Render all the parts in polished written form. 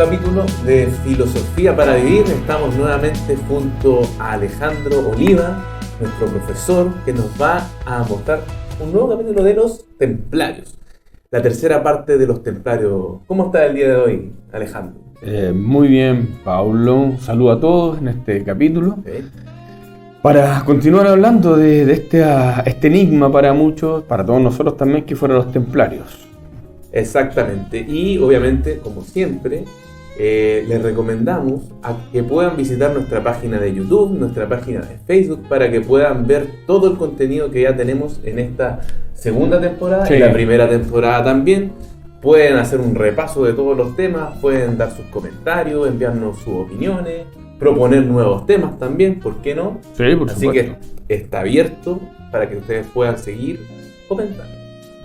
capítulo de Filosofía para Vivir. Estamos nuevamente junto a Alejandro Oliva, nuestro profesor, que nos va a mostrar un nuevo capítulo de los templarios. La tercera parte de los templarios. ¿Cómo está el día de hoy, Alejandro? Muy bien, Paulo. Un saludo a todos en este capítulo. Para continuar hablando de este enigma para muchos, para todos nosotros también, que fueron los templarios. Exactamente. Y obviamente, como siempre, les recomendamos a que puedan visitar nuestra página de YouTube, nuestra página de Facebook, para que puedan ver todo el contenido que ya tenemos en esta segunda temporada, y la primera temporada también. Pueden hacer un repaso de todos los temas, pueden dar sus comentarios, enviarnos sus opiniones, proponer nuevos temas también, ¿por qué no? Sí, por Así supuesto. que está abierto para que ustedes puedan seguir comentando.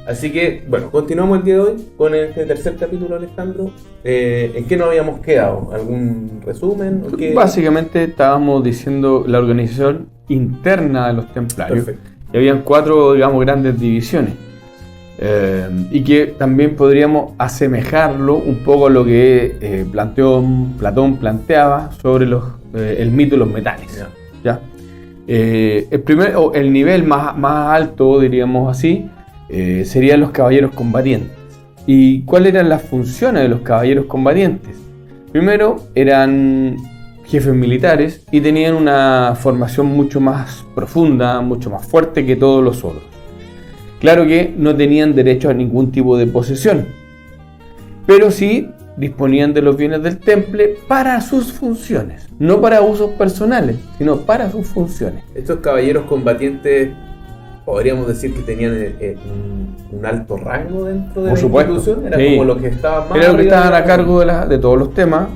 Así que, bueno, continuamos el día de hoy con este tercer capítulo, Alejandro. ¿En qué nos habíamos quedado? ¿Algún resumen? Básicamente estábamos diciendo la organización interna de los templarios. Perfecto. Y habían 4, digamos, grandes divisiones. Y que también podríamos asemejarlo un poco a lo que Platón planteaba sobre el mito de los metales. ¿Ya? El nivel más alto, diríamos así, serían los caballeros combatientes. ¿Y cuáles eran las funciones de los caballeros combatientes? Primero, eran jefes militares y tenían una formación mucho más profunda, mucho más fuerte que todos los otros. Claro que no tenían derecho a ningún tipo de posesión, pero sí disponían de los bienes del temple para sus funciones, no para usos personales, sino para sus funciones. Estos caballeros combatientes, podríamos decir que tenían un alto rango dentro de la institución. Era como los que estaban más. Era los que estaban a cargo de todos los temas.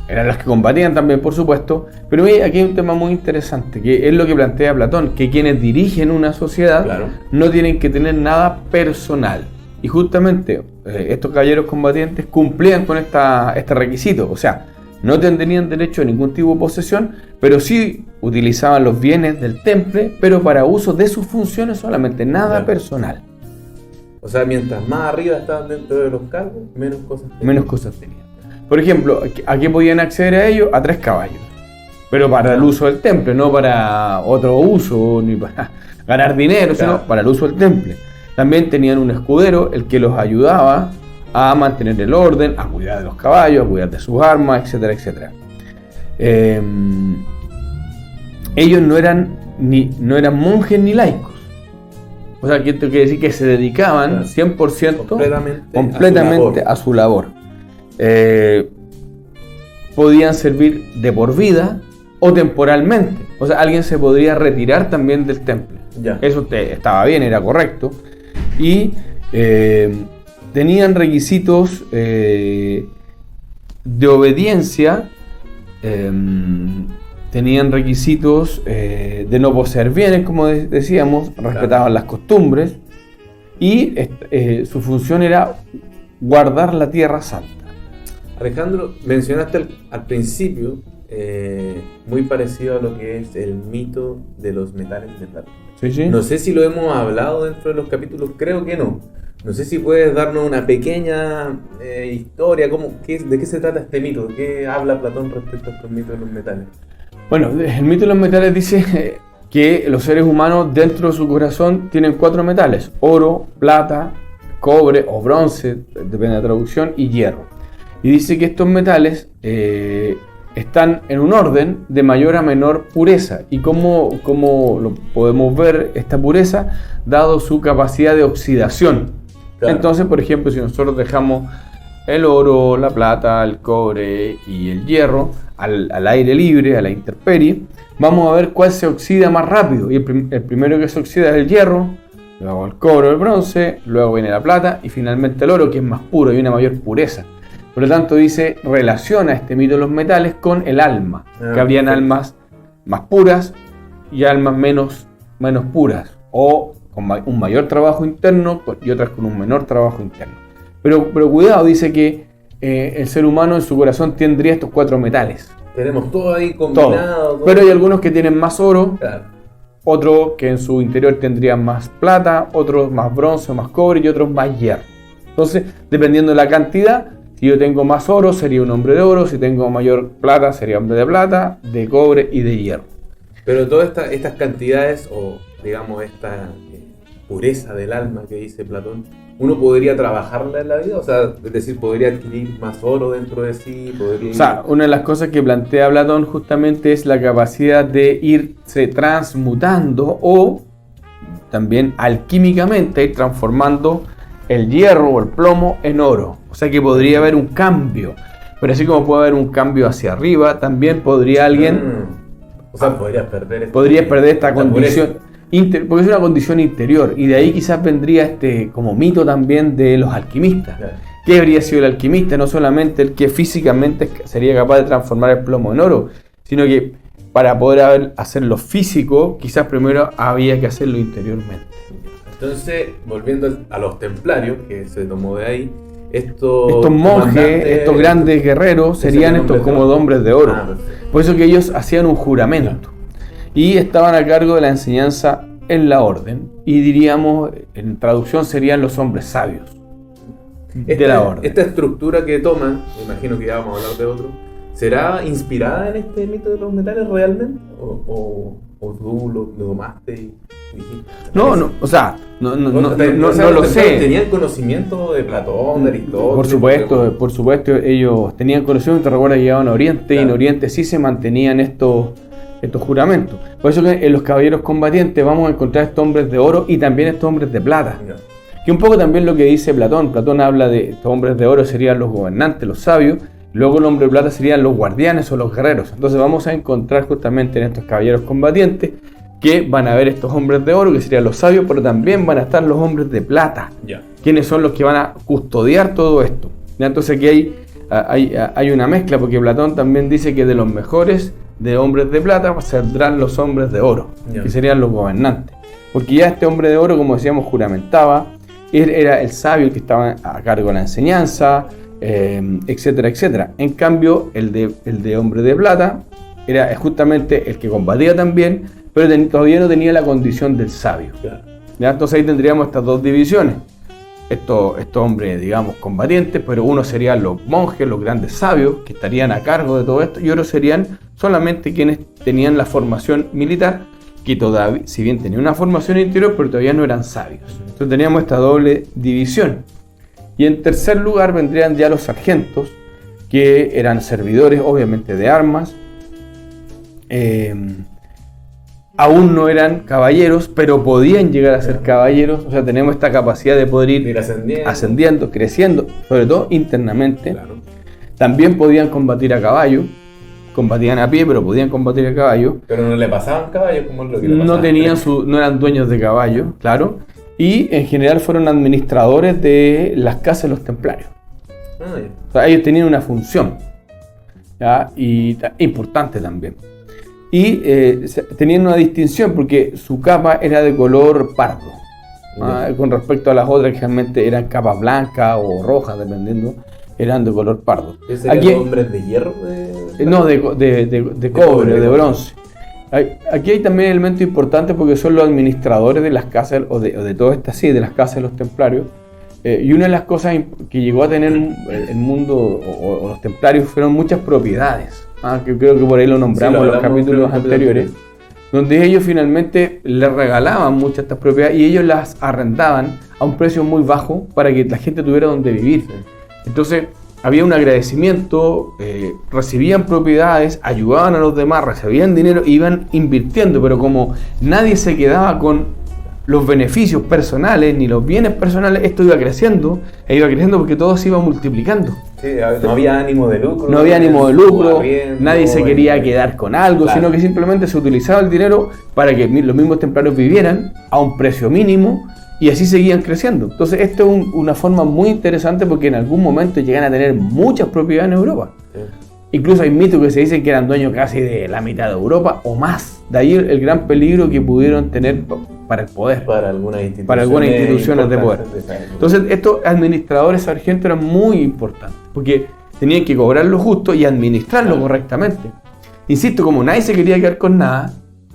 Eran los que combatían también, por supuesto. Pero aquí hay un tema muy interesante, que es lo que plantea Platón, que quienes dirigen una sociedad no tienen que tener nada personal. Y justamente estos caballeros combatientes cumplían con este requisito. O sea, no tendrían derecho a ningún tipo de posesión, pero sí utilizaban los bienes del temple, pero para uso de sus funciones solamente, nada personal. O sea, mientras más arriba estaban dentro de los cargos, menos cosas tenían. Por ejemplo, ¿a qué podían acceder a ellos? A 3 caballos. Pero para el uso del temple, no para otro uso, ni para ganar dinero, sino para el uso del temple. También tenían un escudero, el que los ayudaba a mantener el orden, a cuidar de los caballos, a cuidar de sus armas, etcétera, etcétera. Ellos no eran monjes ni laicos. O sea, esto quiere decir que se dedicaban 100% completamente a su labor. Podían servir de por vida o temporalmente. O sea, alguien se podría retirar también del temple. Eso estaba bien, era correcto. Y tenían requisitos de obediencia, tenían requisitos de no poseer bienes, como decíamos, respetaban las costumbres, y su función era guardar la tierra santa. Alejandro, mencionaste al principio, muy parecido a lo que es el mito de los metales de Platón. Sí. No sé si lo hemos hablado dentro de los capítulos, creo que no. No sé si puedes darnos una pequeña historia, de qué se trata este mito, qué habla Platón respecto a estos mitos de los metales. Bueno, el mito de los metales dice que los seres humanos dentro de su corazón tienen 4 metales: oro, plata, cobre o bronce, depende de la traducción, y hierro. Y dice que estos metales están en un orden de mayor a menor pureza. ¿Y cómo lo podemos ver esta pureza? Dado su capacidad de oxidación. Entonces, por ejemplo, si nosotros dejamos el oro, la plata, el cobre y el hierro al aire libre, a la intemperie, vamos a ver cuál se oxida más rápido. Y el primero que se oxida es el hierro, luego el cobre o el bronce, luego viene la plata y finalmente el oro, que es más puro y una mayor pureza. Por lo tanto, relaciona este mito de los metales con el alma, que habrían almas más puras y almas menos puras, o con un mayor trabajo interno y otras con un menor trabajo interno. Pero cuidado, dice que el ser humano en su corazón tendría estos 4 metales. Tenemos todo ahí combinado. Todo. Pero hay algunos que tienen más oro, otros que en su interior tendrían más plata, otros más bronce, más cobre y otros más hierro. Entonces, dependiendo de la cantidad, Si yo tengo más oro, sería un hombre de oro. Si tengo mayor plata, sería hombre de plata, de cobre y de hierro. Pero todas estas cantidades, o digamos esta pureza del alma que dice Platón, ¿uno podría trabajarla en la vida? O sea, es decir, ¿podría adquirir más oro dentro de sí? ¿Podría... O sea, una de las cosas que plantea Platón justamente es la capacidad de irse transmutando o también alquímicamente ir transformando el hierro o el plomo en oro. O sea que podría haber un cambio. Pero así como puede haber un cambio hacia arriba, también podría alguien... O sea, podrías perder esta condición... porque es una condición interior. Y de ahí quizás vendría como mito también de los alquimistas. Claro. ¿Qué habría sido el alquimista? No solamente el que físicamente sería capaz de transformar el plomo en oro, sino que para poder hacerlo físico, quizás primero había que hacerlo interiormente. Entonces, volviendo a los templarios, que se tomó de ahí, estos monjes, estos grandes guerreros, serían estos como hombres de oro. Por eso que ellos hacían un juramento y estaban a cargo de la enseñanza en la orden. Y diríamos, en traducción, serían los hombres sabios de la orden. Esta estructura que toman, me imagino que ya vamos a hablar de otro, ¿será inspirada en este mito de los metales realmente? ¿O tú lo tomaste y dijiste? No, no lo sé. ¿Tenían conocimiento de Platón, de Aristóteles? Por supuesto, ellos tenían conocimiento. Recuerda que llegaban a Oriente, claro. Y en Oriente sí se mantenían estos juramentos. Por eso que en los caballeros combatientes vamos a encontrar estos hombres de oro y también estos hombres de plata. No. Que un poco también lo que dice Platón. Platón habla de estos hombres de oro serían los gobernantes, los sabios. Luego el hombre de plata serían los guardianes o los guerreros. Entonces vamos a encontrar justamente en estos caballeros combatientes que van a ver estos hombres de oro, que serían los sabios, pero también van a estar los hombres de plata, quienes son los que van a custodiar todo esto. ¿Ya? Entonces aquí hay una mezcla, porque Platón también dice que de los mejores de hombres de plata saldrán los hombres de oro, que serían los gobernantes. Porque ya este hombre de oro, como decíamos, juramentaba, era el sabio que estaba a cargo de la enseñanza, etcétera, etcétera. En cambio, el de hombre de plata era justamente el que combatía también, pero todavía no tenía la condición del sabio. Claro. ¿Ya? Entonces ahí tendríamos estas dos divisiones. Estos hombres, digamos, combatientes, pero uno serían los monjes, los grandes sabios, que estarían a cargo de todo esto, y otros serían solamente quienes tenían la formación militar, que todavía, si bien tenían una formación interior, pero todavía no eran sabios. Entonces teníamos esta doble división. Y en tercer lugar vendrían ya los sargentos, que eran servidores, obviamente, de armas. Aún no eran caballeros, pero podían llegar a ser caballeros. O sea, tenemos esta capacidad de poder ir ascendiendo, creciendo, sobre todo internamente. Claro. También podían combatir a caballo. Combatían a pie, pero podían combatir a caballo. Pero no le pasaban caballos como lo que le pasaban. No eran dueños de caballo, claro. Y en general fueron administradores de las casas de los templarios. O sea, ellos tenían una función, ¿ya? Y importante también. Y tenían una distinción porque su capa era de color pardo, con respecto a las otras que realmente eran capas blancas o rojas, dependiendo, eran de color pardo. ¿Serían los hombres de hierro? No, de cobre, de bronce. Aquí hay también elementos importantes porque son los administradores de las casas, o de todas estas, sí, de las casas de los templarios. Y una de las cosas que llegó a tener el mundo, o los templarios, fueron muchas propiedades. Que creo que por ahí lo nombramos en los capítulos anteriores, donde ellos finalmente les regalaban muchas de estas propiedades y ellos las arrendaban a un precio muy bajo para que la gente tuviera donde vivir. Entonces había un agradecimiento, recibían propiedades, ayudaban a los demás, recibían dinero e iban invirtiendo, pero como nadie se quedaba con los beneficios personales ni los bienes personales, esto iba creciendo porque todo se iba multiplicando. Sí, no había ánimo de lucro. No había ánimo de lucro, nadie se quería quedar con algo, claro, sino que simplemente se utilizaba el dinero para que los mismos templarios vivieran a un precio mínimo y así seguían creciendo. Entonces esto es una forma muy interesante porque en algún momento llegan a tener muchas propiedades en Europa. Sí. Incluso hay mitos que se dicen que eran dueños casi de la mitad de Europa o más. De ahí el gran peligro que pudieron tener para el poder. Para algunas instituciones de poder. Entonces estos administradores sargentos eran muy importantes porque tenían que cobrar lo justo y administrarlo correctamente. Insisto, como nadie se quería quedar con nada,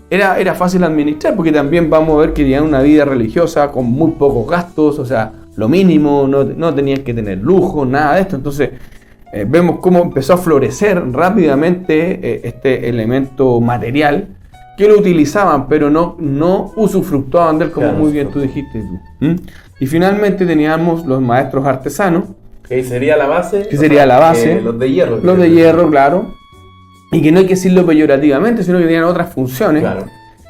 era fácil administrar porque también vamos a ver que tenían una vida religiosa con muy pocos gastos, o sea, lo mínimo, no tenían que tener lujo, nada de esto. Entonces vemos cómo empezó a florecer rápidamente este elemento material que lo utilizaban, pero no usufructuaban de él, como claro, muy bien tú dijiste tú. Y finalmente teníamos los maestros artesanos. Que sería la base. Que sería la base. Los de hierro. Los de hierro, claro. Y que no hay que decirlo peyorativamente, sino que tenían otras funciones, claro,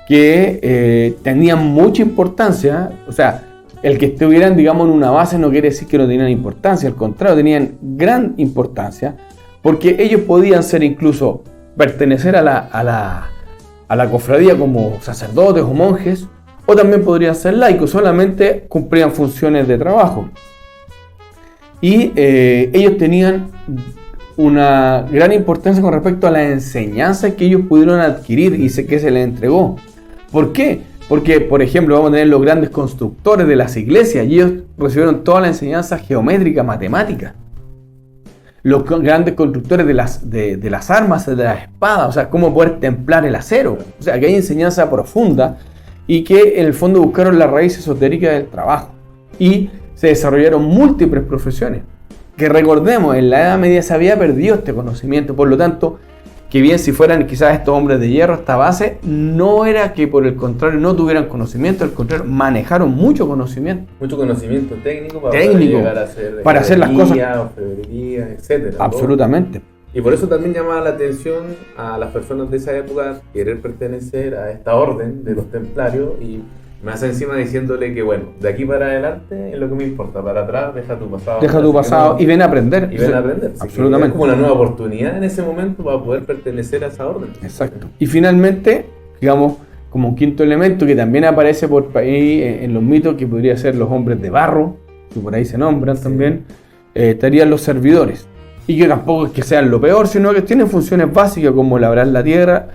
que tenían mucha importancia. O sea, el que estuvieran, digamos, en una base no quiere decir que no tenían importancia, al contrario, tenían gran importancia, porque ellos podían ser incluso, pertenecer a la cofradía como sacerdotes o monjes, o también podrían ser laicos, solamente cumplían funciones de trabajo. Y ellos tenían una gran importancia con respecto a la enseñanza que ellos pudieron adquirir y que se les entregó. ¿Por qué? Porque, por ejemplo, vamos a tener los grandes constructores de las iglesias y ellos recibieron toda la enseñanza geométrica, matemática. Los grandes constructores de las armas, de las espadas, o sea, cómo poder templar el acero. O sea, que hay enseñanza profunda y que en el fondo buscaron la raíz esotérica del trabajo. Y se desarrollaron múltiples profesiones. Que recordemos, en la Edad Media se había perdido este conocimiento, por lo tanto, que bien si fueran quizás estos hombres de hierro, esta base, no era que por el contrario no tuvieran conocimiento, al contrario, manejaron mucho conocimiento. Mucho conocimiento técnico para poder llegar a hacer, para hacer las cosas. Orfebrería, etcétera. Absolutamente. ¿No? Y por eso también llamaba la atención a las personas de esa época querer pertenecer a esta orden de los templarios y más encima diciéndole que bueno, de aquí para adelante es lo que me importa, para atrás deja tu pasado. Deja tu pasado y ven a aprender. Y ven a aprender. Absolutamente. Es como una nueva oportunidad en ese momento para poder pertenecer a esa orden. Exacto. Y finalmente, digamos, como un quinto elemento que también aparece por ahí en los mitos, que podría ser los hombres de barro, que por ahí se nombran también, estarían los servidores. Y que tampoco es que sean lo peor, sino que tienen funciones básicas como labrar la tierra.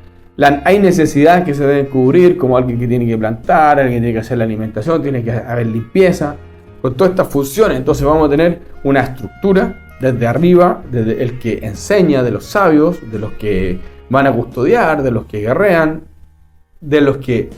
Hay necesidades que se deben cubrir, como alguien que tiene que plantar, alguien que tiene que hacer la alimentación, tiene que haber limpieza, con todas estas funciones. Entonces vamos a tener una estructura desde arriba, desde el que enseña, de los sabios, de los que van a custodiar, de los que guerrean, de los que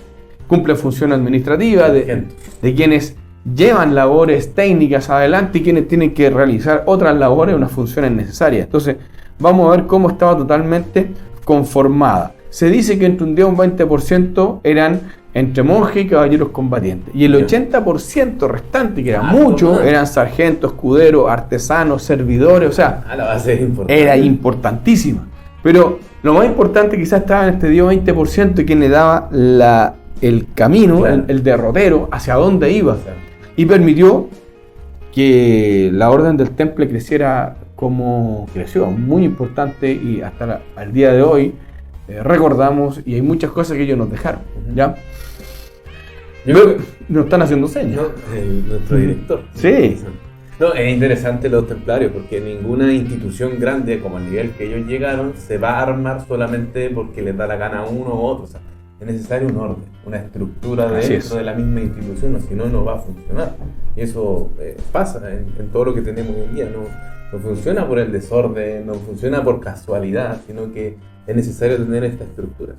cumplen función administrativa, de quienes llevan labores técnicas adelante y quienes tienen que realizar otras labores, unas funciones necesarias. Entonces vamos a ver cómo estaba totalmente conformada. Se dice que entre un 10 y un 20% eran entre monjes y caballeros combatientes. Y el 80% restante, que era mucho, eran sargentos, escuderos, artesanos, servidores. O sea, la base es importante. Era importantísima. Pero lo más importante quizás estaba en este 10 o 20% y quien le daba el camino, claro, el derrotero, hacia dónde iba. Claro. Y permitió que la orden del temple creciera como creció. Muy importante y hasta el día de hoy recordamos, y hay muchas cosas que ellos nos dejaron, ¿ya? Nos están haciendo señas. Nuestro director. Sí. No, es interesante los templarios, porque ninguna institución grande como el nivel que ellos llegaron se va a armar solamente porque les da la gana a uno u otro. O sea, es necesario un orden, una estructura dentro de la misma institución, o si no, no va a funcionar. Y eso pasa en todo lo que tenemos hoy en día. No funciona por el desorden, no funciona por casualidad, sino que es necesario tener esta estructura.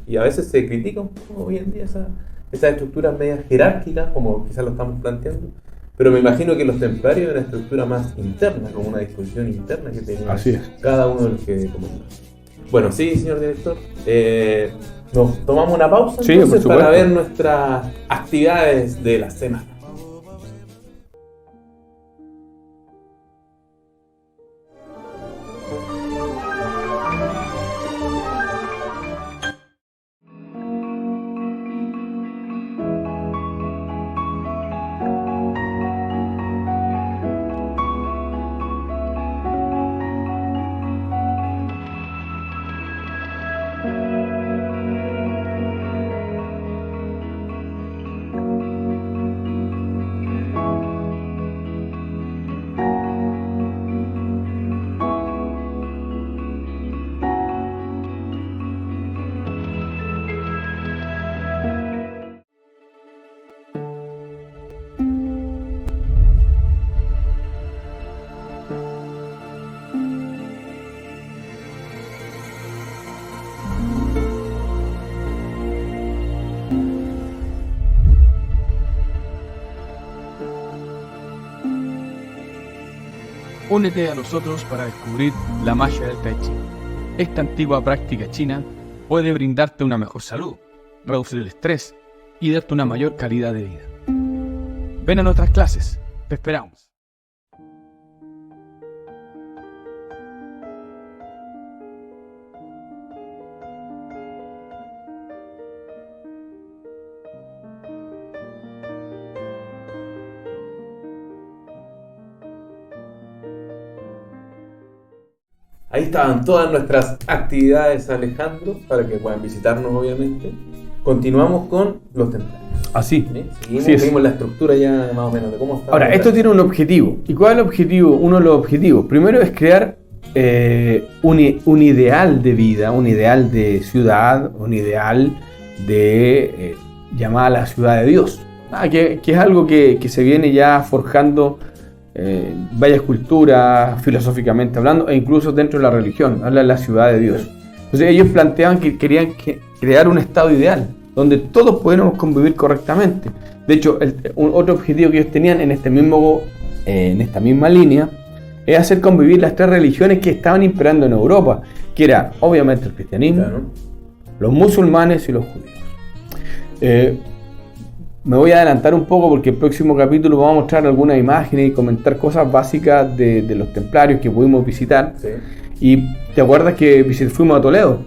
Y a veces se critica un poco hoy en día esas estructuras medias jerárquicas, como quizás lo estamos planteando, pero me imagino que los templarios eran una estructura más interna, como una disposición interna que tenía cada uno de los que comandaba. Bueno, sí, señor director, nos tomamos una pausa entonces para ver nuestras actividades de la semana. Únete a nosotros para descubrir la magia del Tai Chi. Esta antigua práctica china puede brindarte una mejor salud, reducir el estrés y darte una mayor calidad de vida. Ven a nuestras clases, te esperamos. Ahí estaban todas nuestras actividades, Alejandro, para que puedan visitarnos, obviamente. Continuamos con los templarios. Así. Seguimos la estructura ya más o menos de cómo está. Ahora, esto tiene un objetivo. ¿Y cuál es el objetivo? Uno de los objetivos. Primero es crear un ideal de vida, un ideal de ciudad, un ideal de llamada la ciudad de Dios. Que es algo que se viene ya forjando varias culturas, filosóficamente hablando, e incluso dentro de la religión, habla de la ciudad de Dios. Entonces ellos planteaban que querían crear un estado ideal, donde todos pudiéramos convivir correctamente. De hecho, otro objetivo que ellos tenían en esta misma línea, es hacer convivir las tres religiones que estaban imperando en Europa, que era obviamente el cristianismo, claro, los musulmanes y los judíos. Me voy a adelantar un poco porque el próximo capítulo vamos a mostrar algunas imágenes y comentar cosas básicas de los templarios que pudimos visitar. Sí. Y te acuerdas que fuimos a Toledo.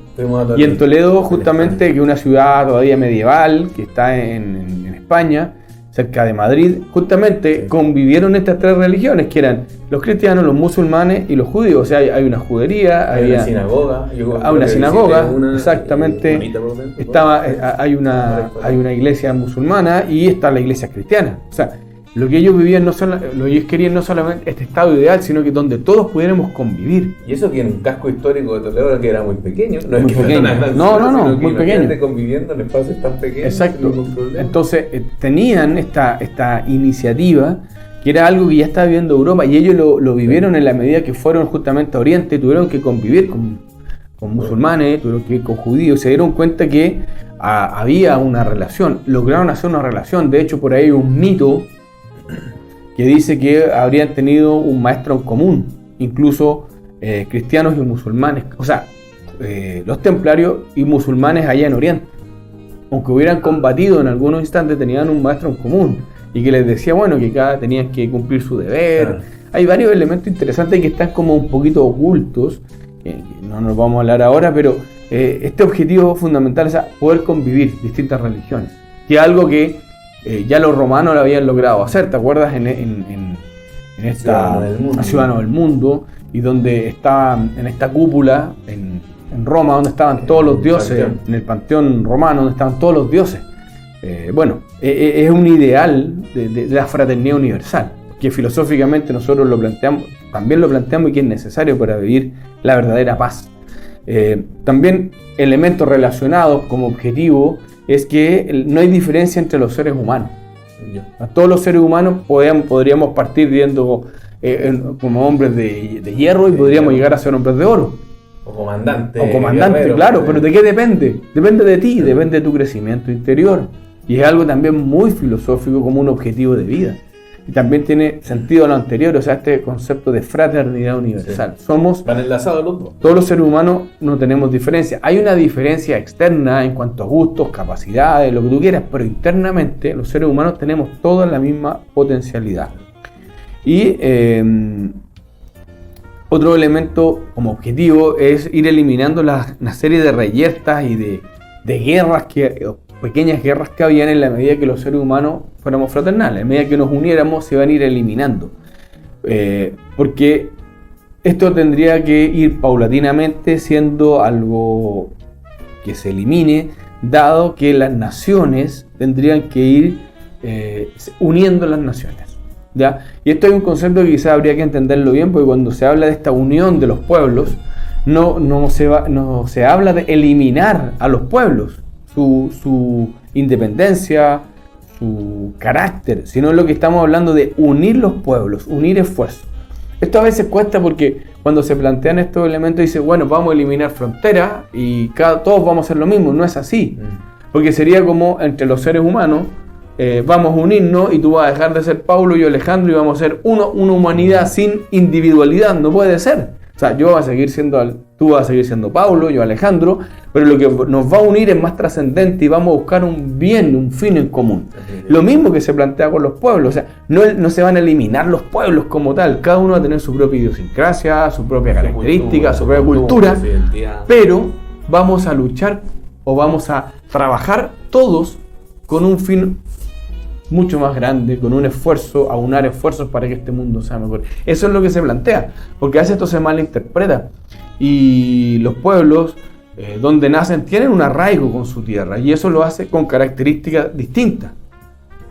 Y en Toledo, justamente, que es una ciudad todavía medieval, que está en España, cerca de Madrid, justamente convivieron estas tres religiones, que eran los cristianos, los musulmanes y los judíos. O sea, hay una judería, hay una sinagoga. Hay una sinagoga, exactamente. Hay una iglesia musulmana y está la iglesia cristiana. O sea, lo que ellos vivían, lo que ellos querían no solamente este estado ideal, sino que donde todos pudiéramos convivir. Y eso que en un casco histórico de Toledo que era muy pequeño. No, muy pequeño. No, muy pequeño. Conviviendo en espacios tan pequeños. Exacto. Entonces tenían esta iniciativa que era algo que ya estaba viviendo Europa y ellos lo vivieron en la medida que fueron justamente a Oriente, tuvieron que convivir con musulmanes, tuvieron que vivir con judíos, se dieron cuenta que había una relación, lograron hacer una relación. De hecho, por ahí hay un mito que dice que habrían tenido un maestro en común, incluso cristianos y musulmanes, o sea, los templarios y musulmanes allá en Oriente, aunque hubieran combatido en algunos instantes, tenían un maestro en común y que les decía, bueno, que cada tenían que cumplir su deber. Claro. Hay varios elementos interesantes que están como un poquito ocultos, no nos vamos a hablar ahora, pero este objetivo fundamental es poder convivir distintas religiones, que es algo que ya los romanos lo habían logrado hacer. ¿Te acuerdas? En esta Ciudadano del Mundo, y donde estaba en esta cúpula en Roma, donde estaban todos los dioses, en el panteón romano, donde estaban todos los dioses. Es un ideal de la fraternidad universal, que filosóficamente nosotros también lo planteamos y que es necesario para vivir la verdadera paz. También elementos relacionados como objetivo es que no hay diferencia entre los seres humanos. A todos los seres humanos podríamos partir viendo como hombres de hierro y podríamos llegar a ser hombres de oro. O comandante, claro, pero ¿de qué depende? Depende de ti, depende de tu crecimiento interior. Y es algo también muy filosófico como un objetivo de vida. Y también tiene sentido lo anterior, o sea, este concepto de fraternidad universal. Sí. Van enlazados los dos. Todos los seres humanos no tenemos diferencia. Hay una diferencia externa en cuanto a gustos, capacidades, lo que tú quieras, pero internamente los seres humanos tenemos toda la misma potencialidad. Y otro elemento como objetivo es ir eliminando una serie de reyertas y de guerras pequeñas guerras que habían en la medida que los seres humanos fuéramos fraternales. En la medida que nos uniéramos se van a ir eliminando. Porque esto tendría que ir paulatinamente siendo algo que se elimine, dado que las naciones tendrían que ir uniendo las naciones. ¿Ya? Y esto es un concepto que quizás habría que entenderlo bien, porque cuando se habla de esta unión de los pueblos, no se habla de eliminar a los pueblos, su independencia, su carácter, sino lo que estamos hablando de unir los pueblos, unir esfuerzos. Esto a veces cuesta porque cuando se plantean estos elementos dice, bueno, vamos a eliminar fronteras y todos vamos a hacer lo mismo. No es así, porque sería como entre los seres humanos vamos a unirnos y tú vas a dejar de ser Paulo y yo Alejandro y vamos a ser una humanidad sin individualidad. No puede ser. O sea, tú vas a seguir siendo Paulo, yo Alejandro, pero lo que nos va a unir es más trascendente y vamos a buscar un bien, un fin en común. Lo mismo que se plantea con los pueblos. O sea, no se van a eliminar los pueblos como tal. Cada uno va a tener su propia idiosincrasia, su propia característica, su propia cultura, pero vamos a luchar o vamos a trabajar todos con un fin mucho más grande, con un esfuerzo, aunar esfuerzos para que este mundo sea mejor. Eso es lo que se plantea, porque a veces esto se malinterpreta y los pueblos donde nacen tienen un arraigo con su tierra y eso lo hace con características distintas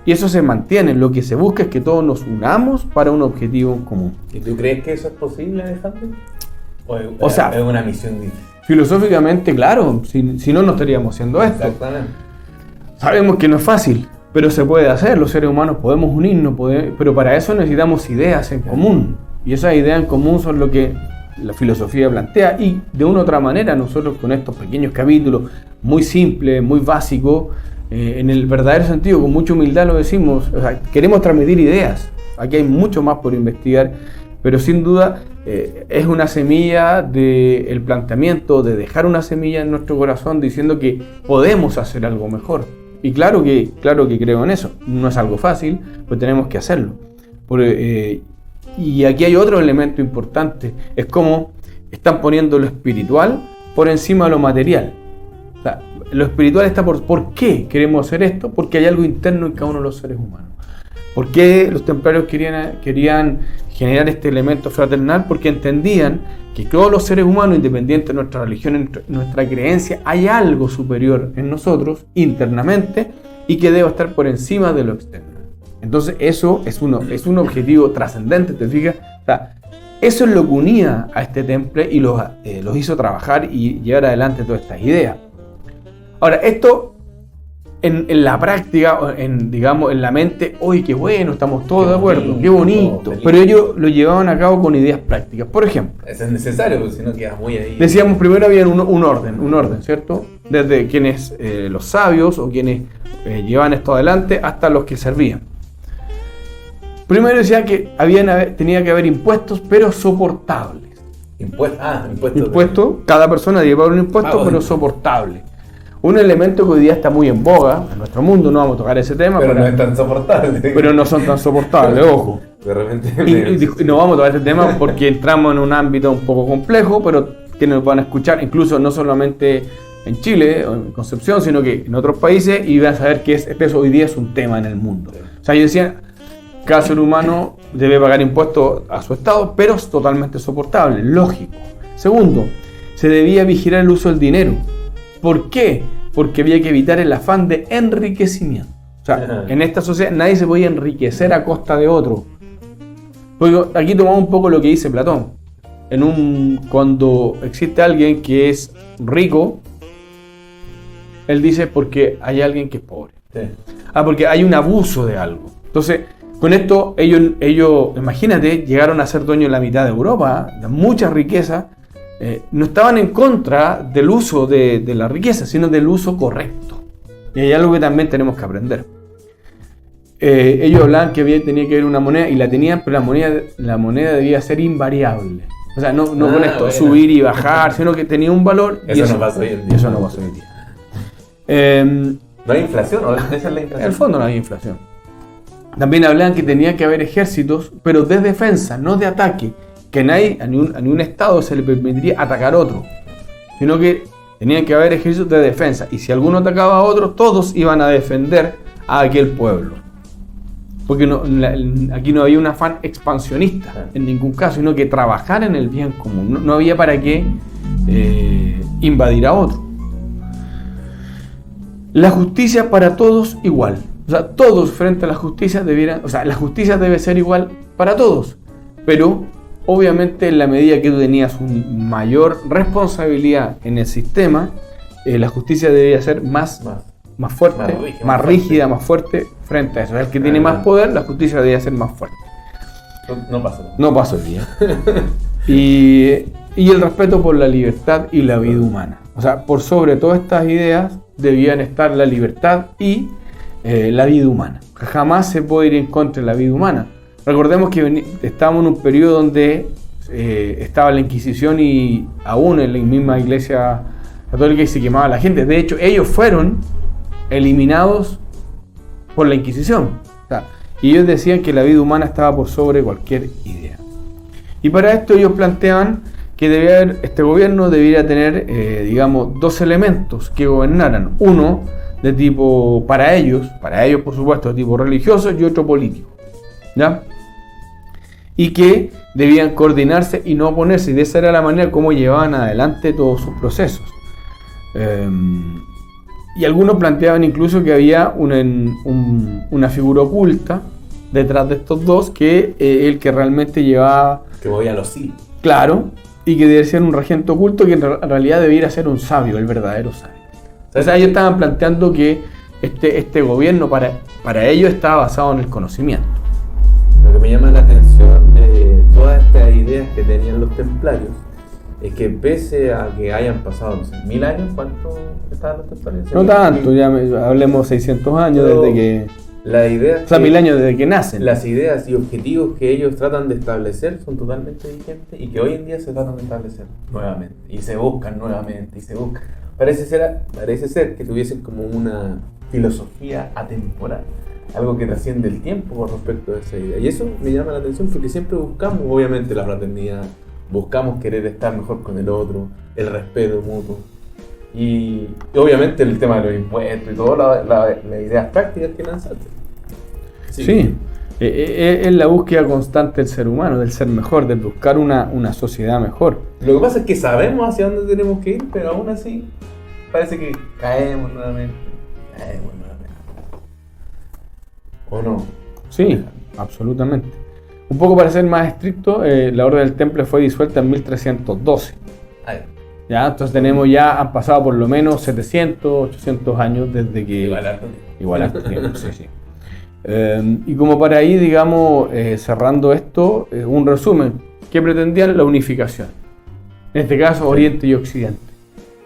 y eso se mantiene. Lo que se busca es que todos nos unamos para un objetivo en común. ¿Y tú crees que eso es posible, Alejandro? O sea, es una misión difícil. Filosóficamente, claro, si no, no estaríamos haciendo esto. Exactamente. Sabemos que no es fácil, pero se puede hacer. Los seres humanos podemos unirnos, pero para eso necesitamos ideas en común. Y esas ideas en común son lo que la filosofía plantea. Y de una u otra manera, nosotros con estos pequeños capítulos, muy simples, muy básicos, en el verdadero sentido, con mucha humildad lo decimos, o sea, queremos transmitir ideas. Aquí hay mucho más por investigar, pero sin duda es una semilla del planteamiento, de dejar una semilla en nuestro corazón diciendo que podemos hacer algo mejor. Y claro que creo en eso. No es algo fácil, pues tenemos que hacerlo. Y aquí hay otro elemento importante. Es como están poniendo lo espiritual por encima de lo material. O sea, lo espiritual está ¿por qué queremos hacer esto? Porque hay algo interno en cada uno de los seres humanos. ¿Por qué los templarios querían generar este elemento fraternal? Porque entendían que todos los seres humanos, independiente de nuestra religión, nuestra creencia, hay algo superior en nosotros internamente y que debe estar por encima de lo externo. Entonces eso es un objetivo trascendente, ¿te fijas? O sea, eso es lo que unía a este temple y los hizo trabajar y llevar adelante todas estas ideas. Ahora, esto en la práctica, en la mente, ¡oye, qué bueno! Estamos todos de acuerdo, qué bonito. Pero ellos lo llevaban a cabo con ideas prácticas. Por ejemplo, eso es necesario, porque si no quedas muy ahí. Decíamos primero había un orden, ¿cierto? Desde quienes los sabios o quienes llevaban esto adelante hasta los que servían. Primero decía que tenía que haber impuestos, pero soportables. Impuestos. Cada persona debe pagar un impuesto, pero soportable. Un elemento que hoy día está muy en boga en nuestro mundo, no vamos a tocar ese tema. Pero no es tan soportable. Pero no son tan soportables, ojo. De repente. Y no vamos a tocar ese tema porque entramos en un ámbito un poco complejo, pero que nos van a escuchar, incluso no solamente en Chile o en Concepción, sino que en otros países, y van a saber que eso hoy día es un tema en el mundo. O sea, yo decía, cada ser humano debe pagar impuestos a su estado, pero es totalmente soportable, lógico. Segundo, se debía vigilar el uso del dinero. ¿Por qué? Porque había que evitar el afán de enriquecimiento. O sea, en esta sociedad nadie se podía enriquecer a costa de otro. Porque aquí tomamos un poco lo que dice Platón. Cuando existe alguien que es rico, él dice porque hay alguien que es pobre. Sí. Porque hay un abuso de algo. Entonces, con esto ellos, imagínate, llegaron a ser dueños de la mitad de Europa, de mucha riqueza. No estaban en contra del uso de la riqueza, sino del uso correcto. Y hay algo que también tenemos que aprender. Ellos hablaban que tenía que haber una moneda y la tenían, pero la moneda debía ser invariable. O sea, no con esto, subir y bajar, sino que tenía un valor. Eso no pasa hoy en día. Eso no pasa hoy en día. ¿No hay inflación? ¿O esa es la inflación? En el fondo no hay inflación. También hablaban que tenía que haber ejércitos, pero de defensa, no de ataque. Que a ningún estado se le permitiría atacar a otro, sino que tenían que haber ejércitos de defensa, y si alguno atacaba a otro, todos iban a defender a aquel pueblo, porque aquí no había un afán expansionista en ningún caso, sino que trabajar en el bien común. No había para qué invadir a otro. La justicia para todos igual, o sea, todos frente a la justicia la justicia debe ser igual para todos, pero obviamente, en la medida que tú tenías una mayor responsabilidad en el sistema, la justicia debía ser más fuerte, más rígida, más fuerte frente a eso. El que tiene más poder, la justicia debía ser más fuerte. No pasó el día. Y el respeto por la libertad y la vida humana. O sea, por sobre todas estas ideas debían estar la libertad y la vida humana. Jamás se puede ir en contra de la vida humana. Recordemos que estábamos en un periodo donde estaba la Inquisición y aún en la misma Iglesia Católica y se quemaba a la gente. De hecho, ellos fueron eliminados por la Inquisición. O sea, y ellos decían que la vida humana estaba por sobre cualquier idea. Y para esto ellos planteaban que este gobierno debería tener, digamos, dos elementos que gobernaran. Uno de tipo, para ellos por supuesto, de tipo religioso y otro político. ¿Ya? Y que debían coordinarse y no oponerse. Y de esa era la manera como llevaban adelante todos sus procesos. Y algunos planteaban incluso que había una figura oculta detrás de estos dos, que el que realmente llevaba... Que movía los hilos. Claro, y que debía ser un regente oculto que en realidad debiera ser un sabio, el verdadero sabio. O sea, ellos estaban planteando que este gobierno para ellos estaba basado en el conocimiento. Lo que me llama la atención de todas estas ideas que tenían los templarios es que pese a que hayan pasado, no sé, 1000 años, ¿cuánto estaban los templarios? No tanto, ya hablemos 600 años desde que... La idea, o sea, 1000 años desde que nacen. Las ideas y objetivos que ellos tratan de establecer son totalmente vigentes y que hoy en día se tratan de establecer nuevamente. Y se buscan nuevamente, y se buscan. Parece ser que tuviesen como una filosofía atemporal, algo que trasciende el tiempo con respecto a esa idea. Y eso me llama la atención porque siempre buscamos, obviamente, la fraternidad, buscamos querer estar mejor con el otro, el respeto mutuo. Y obviamente el tema de los impuestos y todas las ideas prácticas que lanzaste. Sí, es la búsqueda constante del ser humano, del ser mejor, de buscar una sociedad mejor. Lo que pasa es que sabemos hacia dónde tenemos que ir, pero aún así parece que caemos nuevamente. ¿O no? Sí, absolutamente. Un poco para ser más estricto, la Orden del Temple fue disuelta en 1312. Ya, entonces han pasado por lo menos 700, 800 años desde que... Igual harto tiempo, sí. Y como para ir, digamos, cerrando esto, un resumen, que pretendían la unificación. En este caso, Oriente y Occidente.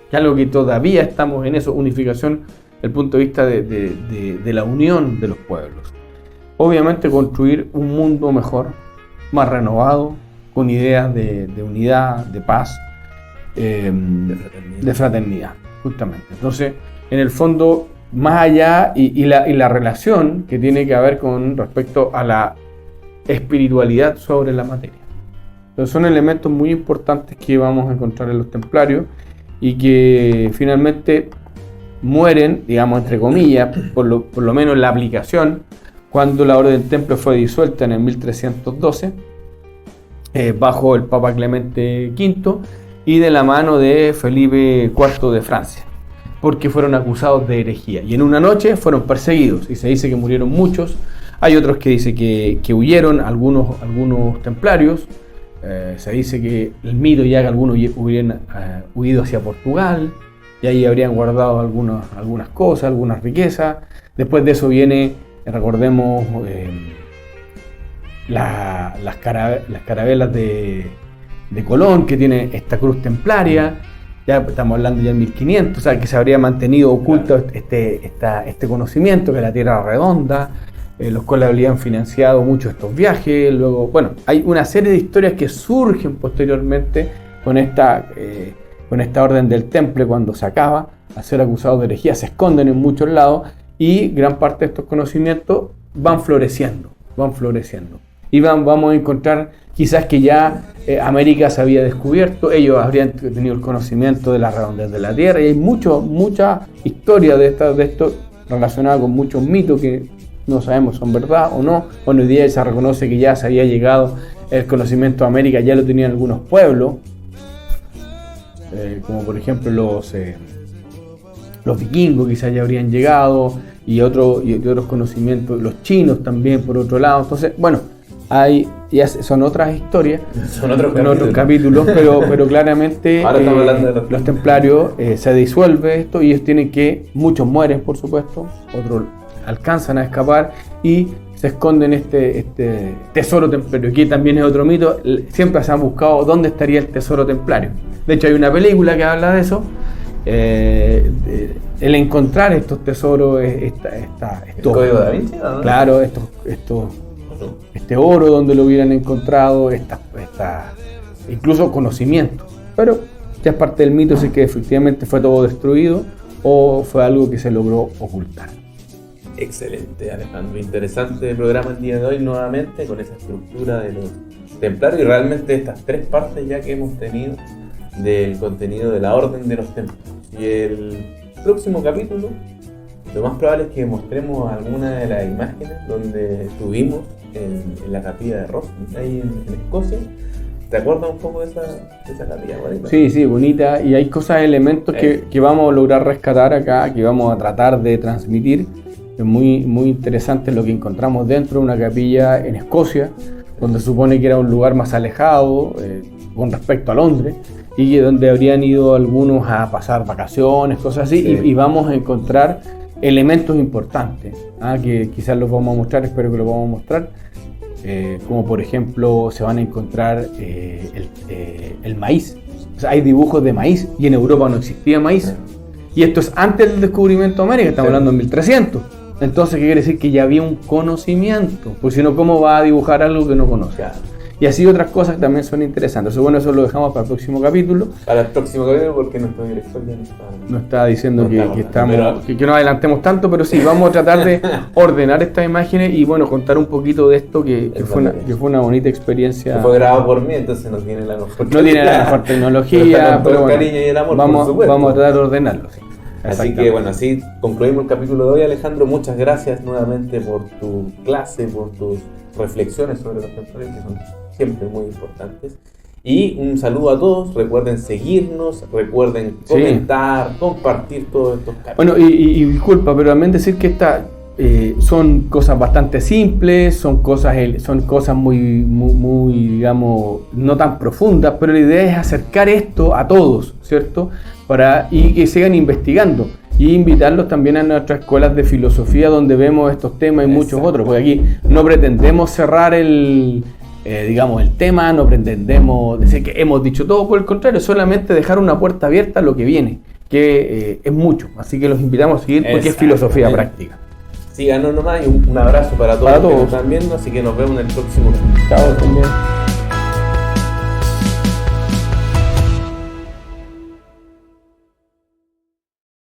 Que algo que todavía estamos en eso, unificación desde el punto de vista de la unión de los pueblos. Obviamente construir un mundo mejor, más renovado, con ideas de unidad, de paz, de fraternidad, justamente. Entonces, en el fondo, más allá y la relación que tiene que haber con respecto a la espiritualidad sobre la materia. Entonces, son elementos muy importantes que vamos a encontrar en los templarios y que finalmente mueren, digamos, entre comillas, por lo menos en la aplicación, cuando la Orden del Temple fue disuelta en el 1312 bajo el Papa Clemente V y de la mano de Felipe IV de Francia, porque fueron acusados de herejía y en una noche fueron perseguidos y se dice que murieron muchos. Hay otros que dicen que huyeron algunos templarios. Se dice que el mito ya que algunos hubieran huido hacia Portugal y ahí habrían guardado algunas cosas, algunas riquezas. Después de eso viene, recordemos, las carabelas de Colón, que tiene esta cruz templaria. Ya estamos hablando ya en 1500, o sea que se habría mantenido oculto este conocimiento, que la Tierra era redonda, los cuales habrían financiado mucho estos viajes. Luego, bueno, hay una serie de historias que surgen posteriormente con esta Orden del Temple cuando se acaba, a ser acusados de herejía, se esconden en muchos lados y gran parte de estos conocimientos van floreciendo. Y vamos a encontrar quizás que ya América se había descubierto, ellos habrían tenido el conocimiento de la redondez de la Tierra y hay mucha historia de esto relacionada con muchos mitos que no sabemos son verdad o no. Bueno, hoy día se reconoce que ya se había llegado el conocimiento de América, ya lo tenían algunos pueblos, como por ejemplo los vikingos quizás ya habrían llegado y otros conocimientos, los chinos también por otro lado. Entonces, bueno, son otras historias, son otros capítulos, pero claramente ahora estamos hablando de los templarios se disuelve esto y ellos tienen que, muchos mueren por supuesto, otros alcanzan a escapar y se esconden este tesoro templario, que también es otro mito. Siempre se han buscado dónde estaría el tesoro templario. De hecho hay una película que habla de eso, el encontrar estos tesoros, ¿El código da Vinci? ¿No? Claro, este oro donde lo hubieran encontrado, incluso conocimiento. Pero ya es parte del mito si es que efectivamente fue todo destruido o fue algo que se logró ocultar. Excelente, Alejandro. Interesante el programa el día de hoy nuevamente con esa estructura de los templarios y realmente estas 3 partes ya que hemos tenido del contenido de la Orden de los Templarios. Y el próximo capítulo, lo más probable es que mostremos alguna de las imágenes donde estuvimos en la capilla de Rosslyn, ahí en Escocia. ¿Te acuerdas un poco de esa capilla bonita? Sí, bonita. Y hay cosas, elementos que vamos a lograr rescatar acá, que vamos a tratar de transmitir. Es muy interesante lo que encontramos dentro de una capilla en Escocia, donde se supone que era un lugar más alejado con respecto a Londres, y donde habrían ido algunos a pasar vacaciones, cosas así, sí. y vamos a encontrar elementos importantes, que quizás los vamos a mostrar, espero que los vamos a mostrar, como por ejemplo se van a encontrar el maíz. O sea, hay dibujos de maíz y en Europa no existía maíz, y esto es antes del descubrimiento de América, estamos hablando en 1300. Entonces, ¿qué quiere decir? Que ya había un conocimiento, porque si no, ¿cómo va a dibujar algo que no conoce? Y así otras cosas que también son interesantes. Bueno, eso lo dejamos para el próximo capítulo. Para el próximo capítulo, porque nuestro director ya no está diciendo que no adelantemos tanto, pero sí, vamos a tratar de ordenar estas imágenes y bueno, contar un poquito de esto que fue una bonita experiencia. Que fue grabado por mí, entonces no tiene la mejor tecnología, pero bueno, cariño y el amor, vamos a tratar de ordenarlo. Sí. Así que bueno, así concluimos el capítulo de hoy, Alejandro. Muchas gracias nuevamente por tu clase, por tus reflexiones sobre los templarios, que son siempre muy importantes. Y un saludo a todos, recuerden seguirnos, recuerden comentar, compartir todos estos capítulos. Bueno, y disculpa, pero también decir que son cosas bastante simples, son cosas muy, digamos, no tan profundas, pero la idea es acercar esto a todos, ¿cierto? Y que sigan investigando y invitarlos también a nuestras escuelas de filosofía donde vemos estos temas y muchos otros, porque aquí no pretendemos cerrar el tema, no pretendemos decir que hemos dicho todo, por el contrario, solamente dejar una puerta abierta a lo que viene, que es mucho, así que los invitamos a seguir porque es filosofía práctica. Síganos nomás y un abrazo para todos los que nos están viendo, así que nos vemos en el próximo. Chao también.